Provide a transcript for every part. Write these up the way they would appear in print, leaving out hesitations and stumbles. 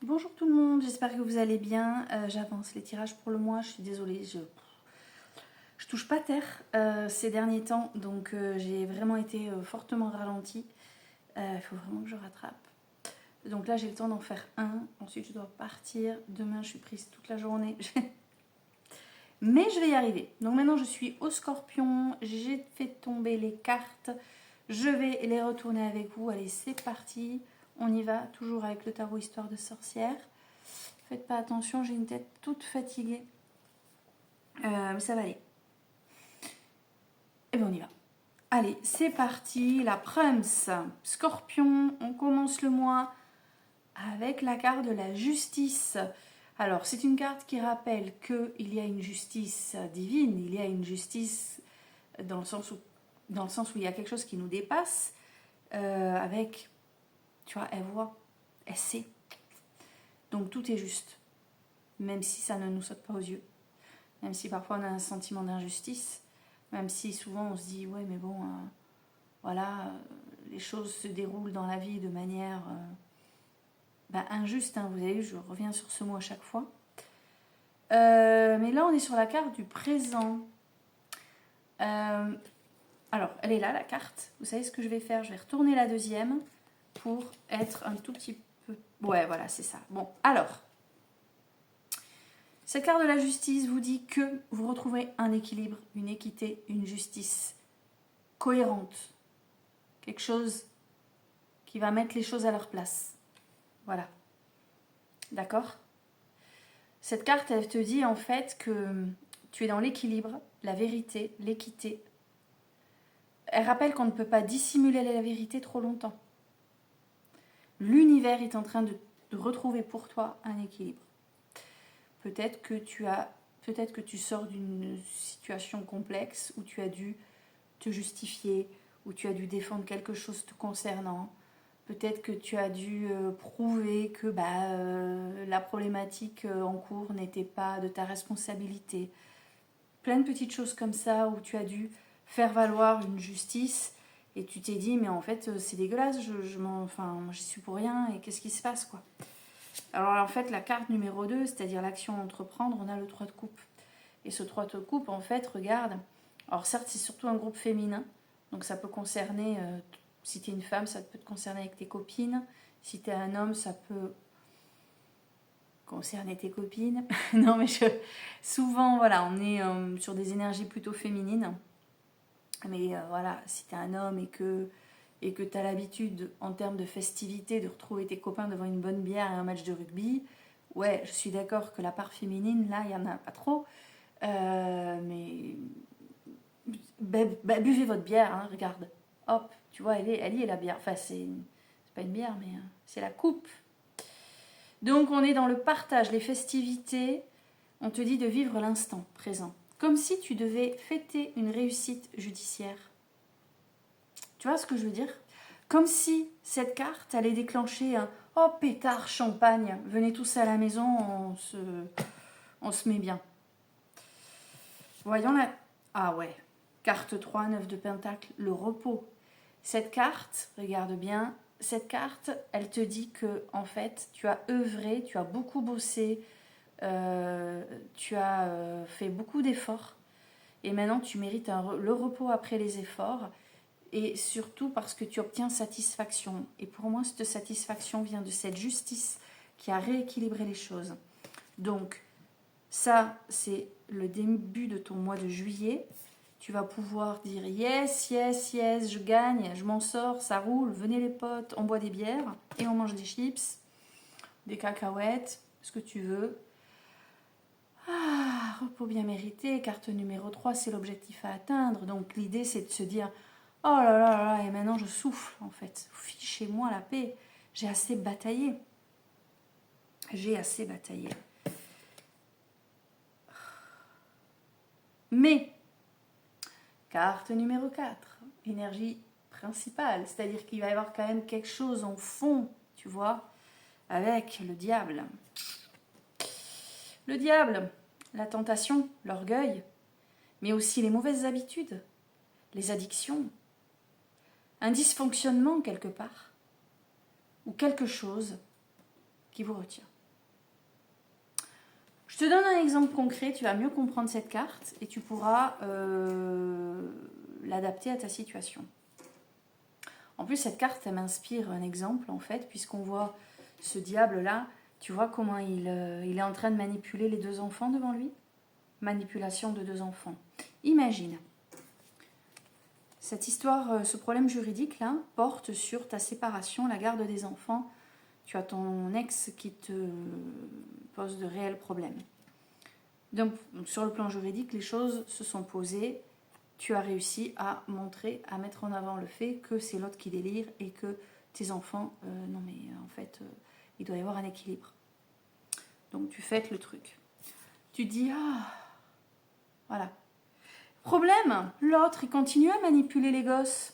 Bonjour tout le monde, j'espère que vous allez bien. J'avance les tirages pour le mois, je suis désolée, je touche pas terre ces derniers temps, donc j'ai vraiment été fortement ralentie. Il faut vraiment que je rattrape. Donc là j'ai le temps d'en faire un, ensuite je dois partir. Demain je suis prise toute la journée, mais je vais y arriver. Donc maintenant je suis au Scorpion, j'ai fait tomber les cartes, je vais les retourner avec vous. Allez, c'est parti, on y va, toujours avec le tarot Histoire de sorcière. Faites pas attention, j'ai une tête toute fatiguée. Mais ça va aller. Et bien on y va. Allez, c'est parti. La Prums, Scorpion, on commence le mois avec la carte de la justice. Alors, c'est une carte qui rappelle qu'il y a une justice divine, il y a une justice dans le sens où il y a quelque chose qui nous dépasse, avec, tu vois, elle voit, elle sait. Donc tout est juste, même si ça ne nous saute pas aux yeux. Même si parfois on a un sentiment d'injustice, même si souvent on se dit ouais mais bon, voilà, les choses se déroulent dans la vie de manière injuste, hein, vous avez vu, je reviens sur ce mot à chaque fois. Mais là on est sur la carte du présent. Alors elle est là la carte, vous savez ce que je vais faire, je vais retourner la deuxième pour être un tout petit peu... Ouais voilà c'est ça. Bon alors... Cette carte de la justice vous dit que vous retrouverez un équilibre, une équité, une justice cohérente. Quelque chose qui va mettre les choses à leur place. Voilà. D'accord ? Cette carte, elle te dit en fait que tu es dans l'équilibre, la vérité, l'équité. Elle rappelle qu'on ne peut pas dissimuler la vérité trop longtemps. L'univers est en train de retrouver pour toi un équilibre. Peut-être que tu sors d'une situation complexe où tu as dû te justifier, où tu as dû défendre quelque chose te concernant. Peut-être que tu as dû prouver que la problématique en cours n'était pas de ta responsabilité. Plein de petites choses comme ça où tu as dû faire valoir une justice et tu t'es dit mais en fait c'est dégueulasse, j'y suis pour rien et qu'est-ce qui se passe quoi. Alors en fait la carte numéro 2, c'est-à-dire l'action à entreprendre, on a le 3 de coupe. Et ce 3 de coupe en fait, regarde, alors certes c'est surtout un groupe féminin, donc ça peut concerner, si tu es une femme ça peut te concerner avec tes copines, si tu es un homme ça peut concerner tes copines. Non mais souvent voilà, on est sur des énergies plutôt féminines, mais voilà, si tu es un homme et que tu as l'habitude en termes de festivité de retrouver tes copains devant une bonne bière et un match de rugby, ouais je suis d'accord que la part féminine là il n'y en a pas trop, mais buvez votre bière, hein, regarde. Hop, tu vois, elle y est la bière. Enfin, c'est pas une bière, mais c'est la coupe. Donc, on est dans le partage, les festivités. On te dit de vivre l'instant présent. Comme si tu devais fêter une réussite judiciaire. Tu vois ce que je veux dire ? Comme si cette carte allait déclencher un « Oh, pétard, champagne, venez tous à la maison, on se met bien. » Voyons la... Ah ouais, carte 3, 9 de pentacle, le repos. Cette carte, regarde bien, cette carte, elle te dit que en fait, tu as œuvré, tu as beaucoup bossé, tu as fait beaucoup d'efforts et maintenant tu mérites le repos après les efforts et surtout parce que tu obtiens satisfaction. Et pour moi, cette satisfaction vient de cette justice qui a rééquilibré les choses. Donc, ça, c'est le début de ton mois de juillet. Tu vas pouvoir dire yes, yes, yes, je gagne, je m'en sors, ça roule, venez les potes, on boit des bières et on mange des chips, des cacahuètes, ce que tu veux. Ah, repos bien mérité, carte numéro 3, c'est l'objectif à atteindre. Donc l'idée, c'est de se dire oh là là là, et maintenant je souffle en fait. Fichez-moi la paix, j'ai assez bataillé. J'ai assez bataillé. Mais carte numéro 4, énergie principale, c'est-à-dire qu'il va y avoir quand même quelque chose en fond, tu vois, avec le diable. Le diable, la tentation, l'orgueil, mais aussi les mauvaises habitudes, les addictions, un dysfonctionnement quelque part, ou quelque chose qui vous retient. te donne un exemple concret, tu vas mieux comprendre cette carte et tu pourras l'adapter à ta situation. En plus, cette carte, elle m'inspire un exemple, en fait, puisqu'on voit ce diable-là, tu vois comment il est en train de manipuler les 2 enfants devant lui. Manipulation de 2 enfants. Imagine, cette histoire, ce problème juridique-là, porte sur ta séparation, la garde des enfants. Tu as ton ex qui te pose de réels problèmes. Donc, sur le plan juridique, les choses se sont posées. Tu as réussi à montrer, à mettre en avant le fait que c'est l'autre qui délire et que tes enfants, non mais en fait, il doit y avoir un équilibre. Donc tu fêtes le truc. Tu dis, ah, voilà. Problème, l'autre, il continue à manipuler les gosses.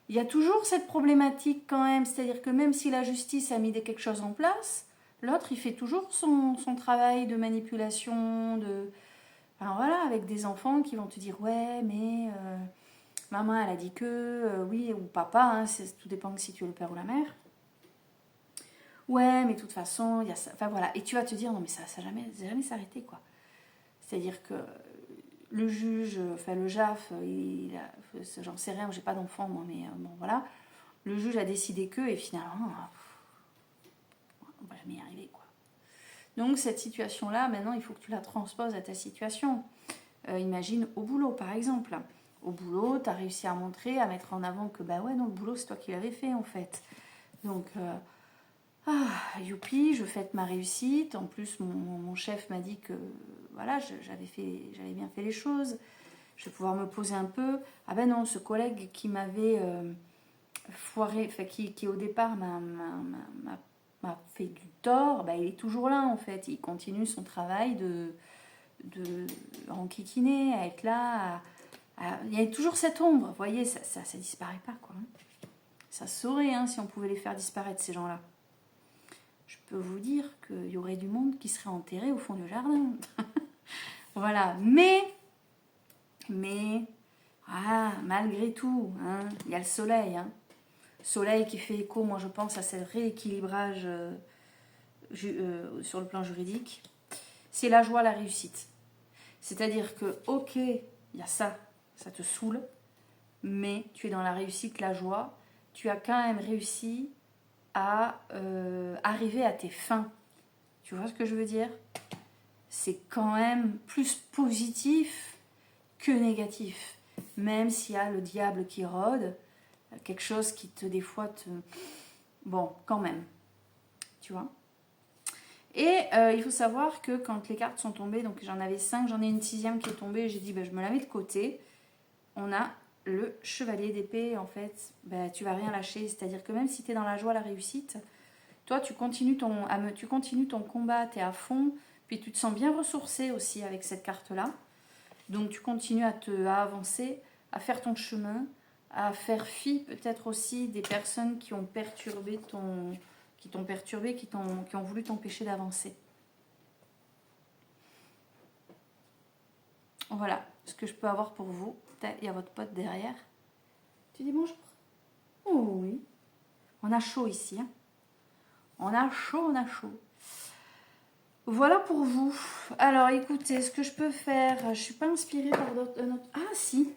Il y a toujours cette problématique quand même, c'est-à-dire que même si la justice a mis quelque chose en place, l'autre, il fait toujours son travail de manipulation, alors voilà, avec des enfants qui vont te dire, ouais, mais maman, elle a dit que, oui, ou papa, hein, tout dépend si tu es le père ou la mère. Ouais, mais de toute façon, il y a ça. Enfin voilà, et tu vas te dire, non, mais ça jamais s'arrêter, quoi. C'est-à-dire que le juge, enfin le JAF, j'en sais rien, j'ai pas d'enfant, moi, mais bon, voilà. Le juge a décidé que, et finalement, on va jamais y arriver, quoi. Donc, cette situation-là, maintenant, il faut que tu la transposes à ta situation. Imagine au boulot, par exemple. Au boulot, tu as réussi à montrer, à mettre en avant que, bah ouais, non, le boulot, c'est toi qui l'avais fait, en fait. Donc, youpi, je fête ma réussite. En plus, mon chef m'a dit que, voilà, j'avais bien fait les choses. Je vais pouvoir me poser un peu. Ah ben non, ce collègue qui m'avait foiré, enfin, qui au départ m'a fait du tort, bah, il est toujours là, en fait. Il continue son travail de enquiquiner, à être là, il y a toujours cette ombre, vous voyez, ça disparaît pas, quoi. Ça se saurait, hein, si on pouvait les faire disparaître, ces gens-là. Je peux vous dire qu'il y aurait du monde qui serait enterré au fond du jardin. Voilà, mais malgré tout, hein, il y a le soleil, hein. Soleil qui fait écho, moi je pense, à ce rééquilibrage sur le plan juridique. C'est la joie, la réussite. C'est-à-dire que, ok, il y a ça te saoule, mais tu es dans la réussite, la joie. Tu as quand même réussi à arriver à tes fins. Tu vois ce que je veux dire? C'est quand même plus positif que négatif. Même s'il y a le diable qui rôde, quelque chose qui te, des fois, te... Bon, quand même. Tu vois? Et il faut savoir que quand les cartes sont tombées, donc j'en avais 5, j'en ai une 6e qui est tombée, j'ai dit ben, je me la mets de côté. On a le chevalier d'épée, en fait, ben, tu vas rien lâcher. C'est-à-dire que même si tu es dans la joie, la réussite, toi tu continues ton combat, tu es à fond, puis tu te sens bien ressourcé aussi avec cette carte-là. Donc tu continues à avancer, à faire ton chemin, à faire fi peut-être aussi des personnes qui ont perturbé qui ont voulu t'empêcher d'avancer. Voilà ce que je peux avoir pour vous. Il y a votre pote derrière. Tu dis bonjour? Oh oui. On a chaud ici. Hein. On a chaud. Voilà pour vous. Alors écoutez, ce que je peux faire, je ne suis pas inspirée par d'autres... Ah si,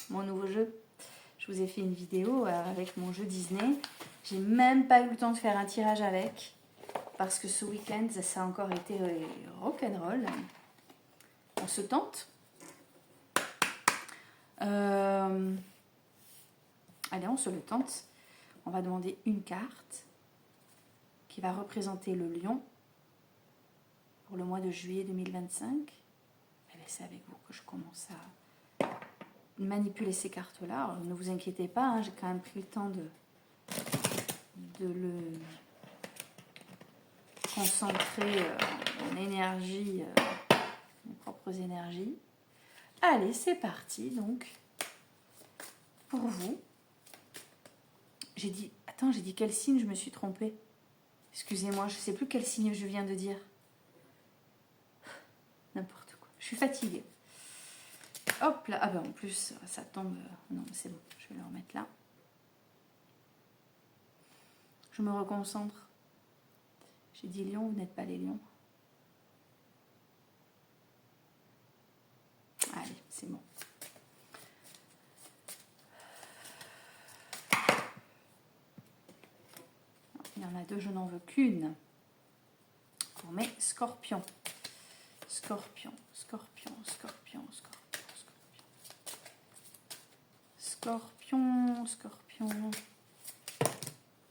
mon nouveau jeu. Je vous ai fait une vidéo avec mon jeu Disney. J'ai même pas eu le temps de faire un tirage avec. Parce que ce week-end, ça a encore été rock'n'roll. On se tente. Allez, on se le tente. On va demander une carte qui va représenter le lion pour le mois de juillet 2025. Et c'est avec vous que je commence à manipuler ces cartes-là. Alors, ne vous inquiétez pas, hein, j'ai quand même pris le temps de le concentrer en énergie, mes propres énergies. Allez, c'est parti donc pour vous. J'ai dit quel signe, je me suis trompée. Excusez-moi, je ne sais plus quel signe je viens de dire. N'importe quoi. Je suis fatiguée. Hop là. Ah ben en plus, ça tombe. Non, c'est bon. Je vais le remettre là. Je me reconcentre. J'ai dit lion, vous n'êtes pas les lions. en a deux, je n'en veux qu'une. Pour mes scorpions. Scorpion, scorpion, scorpion, scorpion, scorpion. Scorpion, scorpion.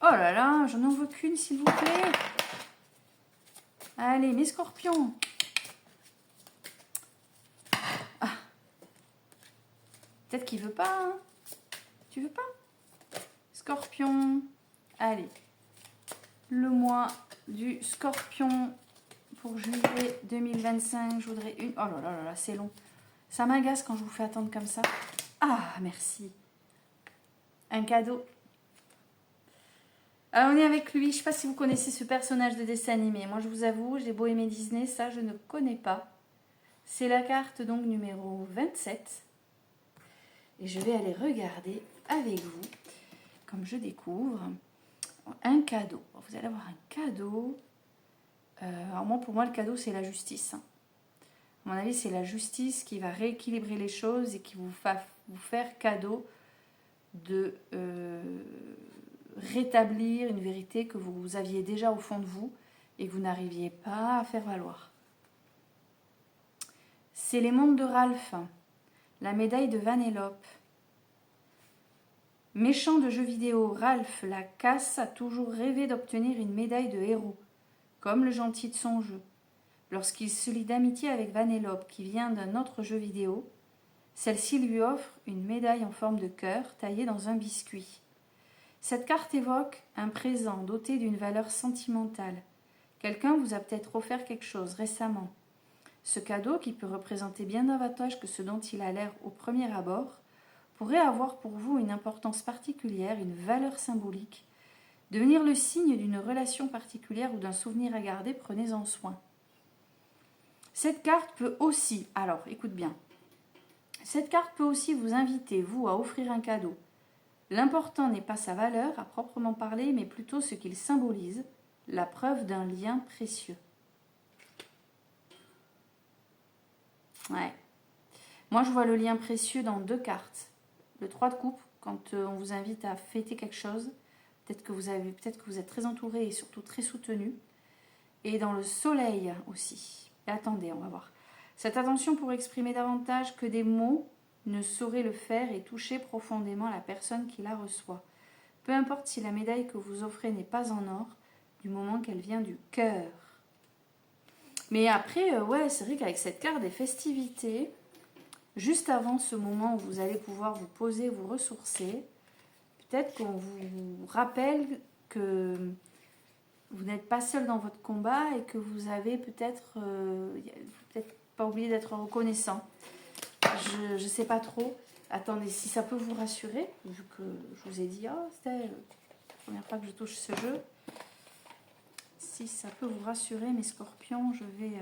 Oh là là, je n'en veux qu'une, s'il vous plaît. Allez, mes scorpions. Ah. Peut-être qu'il veut pas, hein. Tu veux pas? Scorpion. Allez. Le mois du scorpion pour juillet 2025. Je voudrais une... Oh là là là là, c'est long. Ça m'agace quand je vous fais attendre comme ça. Ah, merci. Un cadeau. Alors, on est avec lui. Je ne sais pas si vous connaissez ce personnage de dessin animé. Moi, je vous avoue, j'ai beau aimer Disney, ça, je ne connais pas. C'est la carte, donc, numéro 27. Et je vais aller regarder avec vous, comme je découvre, un cadeau. Vous allez avoir un cadeau. Alors, moi, pour moi, le cadeau, c'est la justice. À mon avis, c'est la justice qui va rééquilibrer les choses et qui va vous faire cadeau de rétablir une vérité que vous aviez déjà au fond de vous et que vous n'arriviez pas à faire valoir. C'est les mondes de Ralph, la médaille de Vanellope. Méchant de jeux vidéo, Ralph la casse a toujours rêvé d'obtenir une médaille de héros, comme le gentil de son jeu. Lorsqu'il se lie d'amitié avec Vanellope, qui vient d'un autre jeu vidéo, celle-ci lui offre une médaille en forme de cœur taillée dans un biscuit. Cette carte évoque un présent doté d'une valeur sentimentale. Quelqu'un vous a peut-être offert quelque chose récemment. Ce cadeau, qui peut représenter bien davantage que ce dont il a l'air au premier abord, pourrait avoir pour vous une importance particulière, une valeur symbolique, devenir le signe d'une relation particulière ou d'un souvenir à garder, prenez-en soin. Cette carte peut aussi, alors écoute bien, cette carte peut aussi vous inviter, vous, à offrir un cadeau. L'important n'est pas sa valeur à proprement parler, mais plutôt ce qu'il symbolise, la preuve d'un lien précieux. Ouais. Moi, je vois le lien précieux dans deux cartes. Le 3 de coupe, quand on vous invite à fêter quelque chose, peut-être que vous êtes très entouré et surtout très soutenu. Et dans le soleil aussi. Et attendez, on va voir. Cette attention pour exprimer davantage que des mots ne saurait le faire et toucher profondément la personne qui la reçoit. Peu importe si la médaille que vous offrez n'est pas en or, du moment qu'elle vient du cœur. Mais après, ouais, c'est vrai qu'avec cette carte des festivités, juste avant ce moment où vous allez pouvoir vous poser, vous ressourcer, peut-être qu'on vous rappelle que vous n'êtes pas seul dans votre combat et que vous avez peut-être pas oublié d'être reconnaissant. Je ne sais pas trop. Attendez, si ça peut vous rassurer, vu que je vous ai dit, oh, c'était la première fois que je touche ce jeu. Si ça peut vous rassurer, mes scorpions, je vais...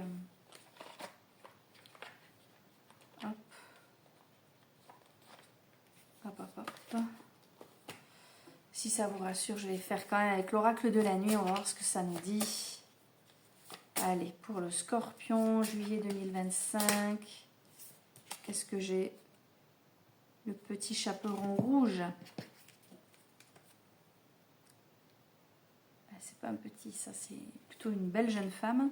hop. Hop, hop, hop. Si ça vous rassure, je vais faire quand même avec l'oracle de la nuit. On va voir ce que ça nous dit. Allez, pour le scorpion, juillet 2025. Qu'est-ce que j'ai? Le petit chaperon rouge. C'est pas un petit, ça c'est plutôt une belle jeune femme.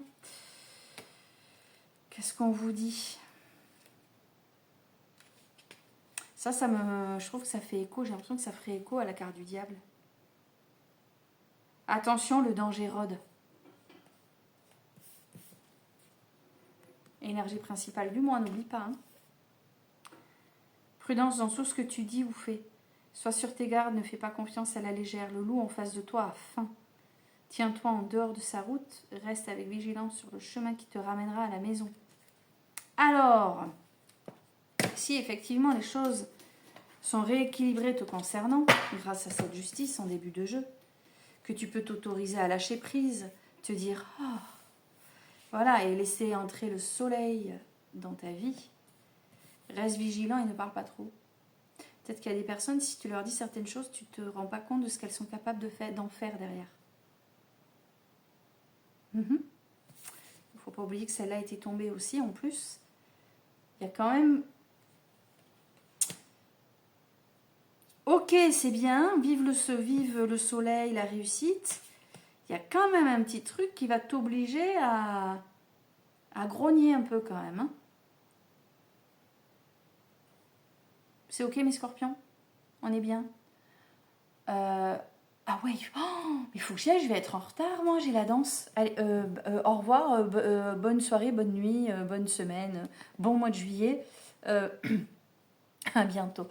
Qu'est-ce qu'on vous dit? Ça je trouve que ça fait écho, j'ai l'impression que ça ferait écho à la carte du diable. Attention, le danger rôde. Énergie principale du mois, n'oublie pas. Hein. Prudence dans tout ce que tu dis ou fais. Sois sur tes gardes, ne fais pas confiance à la légère. Le loup en face de toi a faim. Tiens-toi en dehors de sa route, reste avec vigilance sur le chemin qui te ramènera à la maison. Alors, si effectivement les choses sont rééquilibrées te concernant, grâce à cette justice en début de jeu, que tu peux t'autoriser à lâcher prise, te dire « Ah !» voilà, et laisser entrer le soleil dans ta vie, reste vigilant et ne parle pas trop. Peut-être qu'il y a des personnes, si tu leur dis certaines choses, tu ne te rends pas compte de ce qu'elles sont capables d'en faire derrière. Il ne faut pas oublier que celle-là était tombée aussi, en plus. Il y a quand même... Ok, c'est bien, vive le soleil, la réussite. il y a quand même un petit truc qui va t'obliger à grogner un peu quand même. Hein. C'est ok mes scorpions? On est bien? Ah ouais, il faut que j'y aille, je vais être en retard, moi, j'ai la danse. Allez, au revoir, bonne soirée, bonne nuit, bonne semaine, bon mois de juillet. À bientôt.